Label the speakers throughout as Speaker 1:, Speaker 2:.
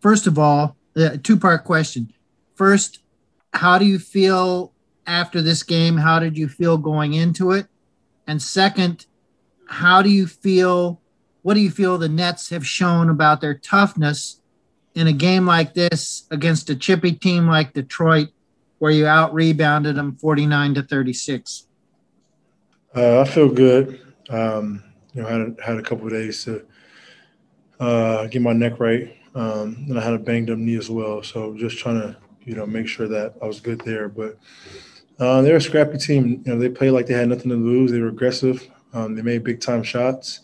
Speaker 1: First of all, two-part question. First, how do you feel after this game? How did you feel going into it? And second, how do you feel? What do you feel the Nets have shown about their toughness in a game like this against a chippy team like Detroit, where you out rebounded them 49-36?
Speaker 2: I feel good. Had a couple of days to get my neck right, and I had a banged up knee as well. So just trying to make sure that I was good there. But they're a scrappy team. They played like they had nothing to lose. They were aggressive. They made big time shots.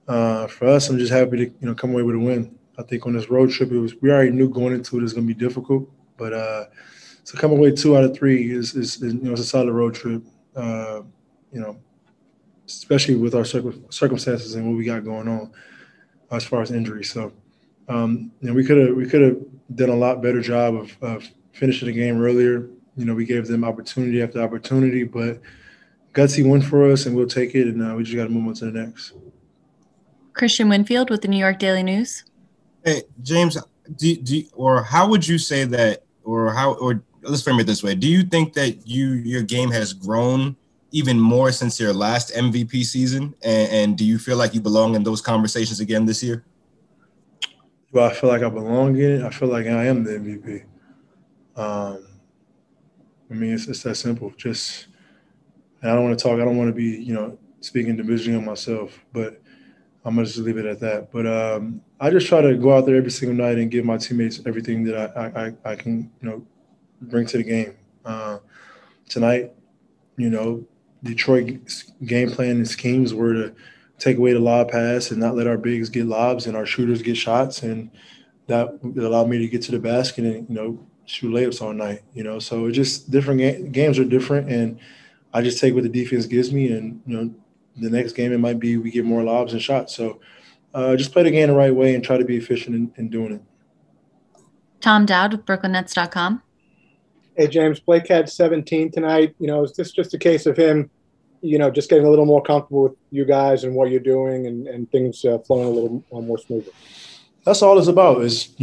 Speaker 2: For us, I'm just happy to come away with a win. I think on this road trip, we already knew going into it was going to be difficult, but to come away 2 out of 3 is it's a solid road trip. Uh, you know, especially with our circumstances and what we got going on as far as injuries. So we could have done a lot better job of finishing the game earlier. We gave them opportunity after opportunity, but gutsy win for us, and we'll take it. And we just got to move on to the next.
Speaker 3: Christian Winfield with the New York Daily News.
Speaker 4: Hey, James, or how would you say that, or let's frame it this way. Do you think that your game has grown even more since your last MVP season? And do you feel like you belong in those conversations again this year?
Speaker 2: Do I feel like I belong in it? I feel like I am the MVP. It's that simple. And I don't want to talk. I don't want to be, speaking division on myself, but I'm going to just leave it at that. But I just try to go out there every single night and give my teammates everything that I can, bring to the game. Tonight, Detroit's game plan and schemes were to take away the lob pass and not let our bigs get lobs and our shooters get shots. And that allowed me to get to the basket and, shoot layups all night, So it's just different games are different. And I just take what the defense gives me. And, the next game it might be we get more lobs and shots. So just play the game the right way and try to be efficient in doing it.
Speaker 3: Tom Dowd with BrooklynNets.com.
Speaker 5: Hey, James, Blake had 17 tonight. Is this just a case of him, just getting a little more comfortable with you guys and what you're doing and things flowing a little more smoothly?
Speaker 2: That's all it's about is,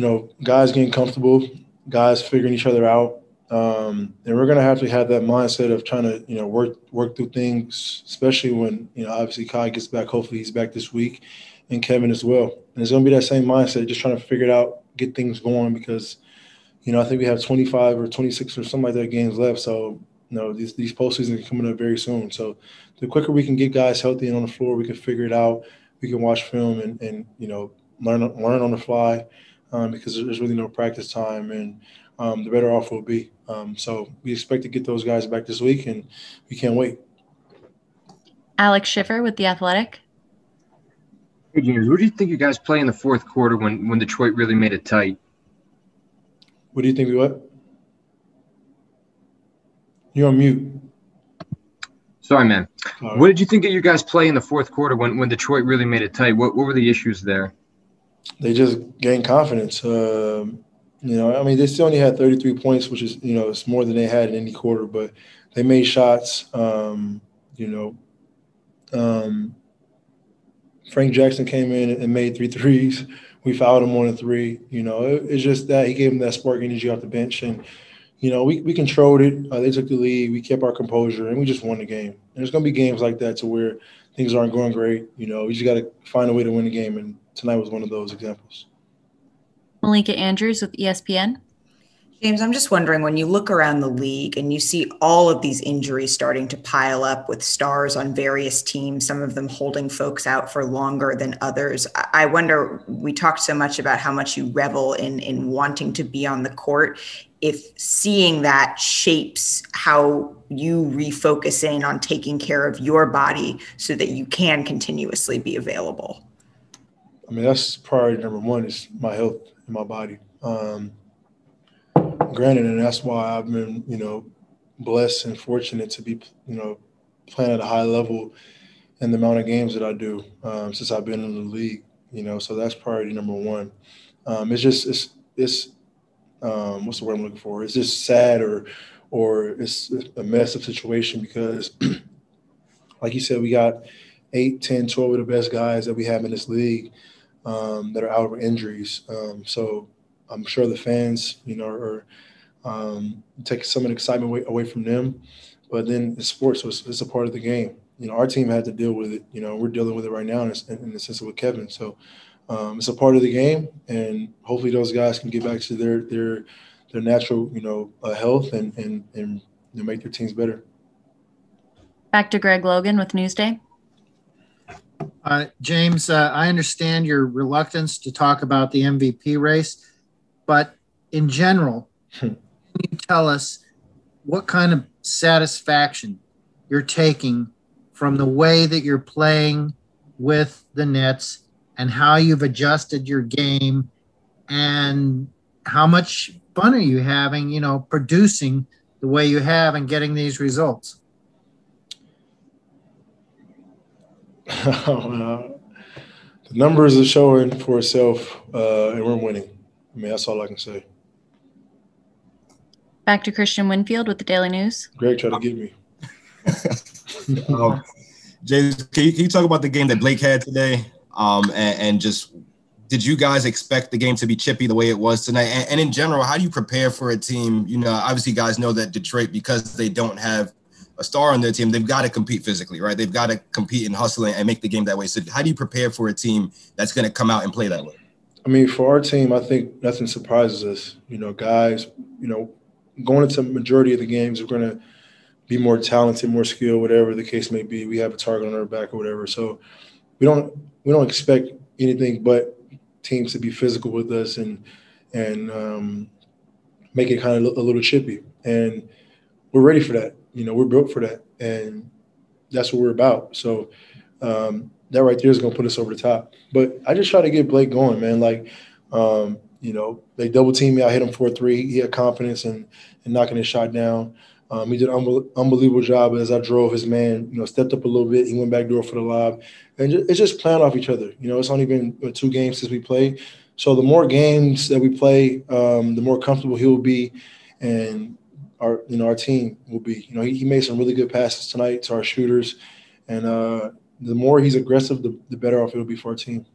Speaker 2: guys getting comfortable, guys figuring each other out. And we're going to have to have that mindset of trying to, work through things, especially when, obviously Kai gets back. Hopefully he's back this week, and Kevin as well. And it's going to be that same mindset, just trying to figure it out, get things going because, I think we have 25 or 26 or something like that games left. So, these postseasons are coming up very soon. So the quicker we can get guys healthy and on the floor, we can figure it out. We can watch film and learn on the fly because there's really no practice time. And the better off we'll be. So we expect to get those guys back this week, and we can't wait.
Speaker 3: Alex Schiffer with The Athletic.
Speaker 6: Hey, James, what do you think you guys play in the fourth quarter when Detroit really made it tight?
Speaker 2: What do you think we what? You're on mute.
Speaker 6: Sorry, man. Right. What did you think of you guys play in the fourth quarter when Detroit really made it tight? What were the issues there?
Speaker 2: They just gained confidence. They still only had 33 points, which is, it's more than they had in any quarter, but they made shots. Frank Jackson came in and made 3 threes. We fouled him on a 3. It's just that he gave them that spark energy off the bench. And, we controlled it. They took the lead. We kept our composure, and we just won the game. And there's going to be games like that to where things aren't going great. We just got to find a way to win the game, and tonight was one of those examples.
Speaker 3: Malika Andrews with ESPN.
Speaker 7: James, I'm just wondering, when you look around the league and you see all of these injuries starting to pile up with stars on various teams, some of them holding folks out for longer than others, I wonder, we talked so much about how much you revel in wanting to be on the court, if seeing that shapes how you refocus in on taking care of your body so that you can continuously be available.
Speaker 2: That's priority number one is my health in my body. Granted, and that's why I've been, blessed and fortunate to be, playing at a high level in the amount of games that I do since I've been in the league, so that's priority number one. It's what's the word I'm looking for? It's just sad or it's a mess of situation because, like you said, we got 8, 10, 12 of the best guys that we have in this league. that are out with injuries. So I'm sure the fans, are take some of the excitement away from them. But then it's sports, so it's a part of the game. Our team had to deal with it. We're dealing with it right now in the sense of with Kevin. So it's a part of the game, and hopefully those guys can get back to their natural, health and make their teams better.
Speaker 3: Back to Greg Logan with Newsday.
Speaker 1: James, I understand your reluctance to talk about the MVP race, but in general, can you tell us what kind of satisfaction you're taking from the way that you're playing with the Nets and how you've adjusted your game, and how much fun are you having, producing the way you have and getting these results?
Speaker 2: The numbers are showing for itself, and we're winning. That's all I can say.
Speaker 3: Back to Christian Winfield with the Daily News.
Speaker 2: Greg tried to get me.
Speaker 4: James, can you talk about the game that Blake had today? And just, did you guys expect the game to be chippy the way it was tonight? And in general, how do you prepare for a team? Obviously guys know that Detroit, because they don't have a star on their team, they've got to compete physically, right? They've got to compete and hustle and make the game that way. So how do you prepare for a team that's going to come out and play that way?
Speaker 2: For our team, I think nothing surprises us. Guys, going into the majority of the games, we're going to be more talented, more skilled, whatever the case may be. We have a target on our back or whatever. So we don't expect anything but teams to be physical with us and make it kind of a little chippy. And we're ready for that. We're built for that, and that's what we're about. So that right there is going to put us over the top. But I just try to get Blake going, man. They double teamed me. I hit him for a three. He had confidence in knocking his shot down. He did an unbelievable job as I drove his man, stepped up a little bit. He went back door for the lob. And it's just playing off each other. It's only been 2 games since we played. So the more games that we play, the more comfortable he'll be, and our team will be. He made some really good passes tonight to our shooters. And the more he's aggressive, the better off it'll be for our team.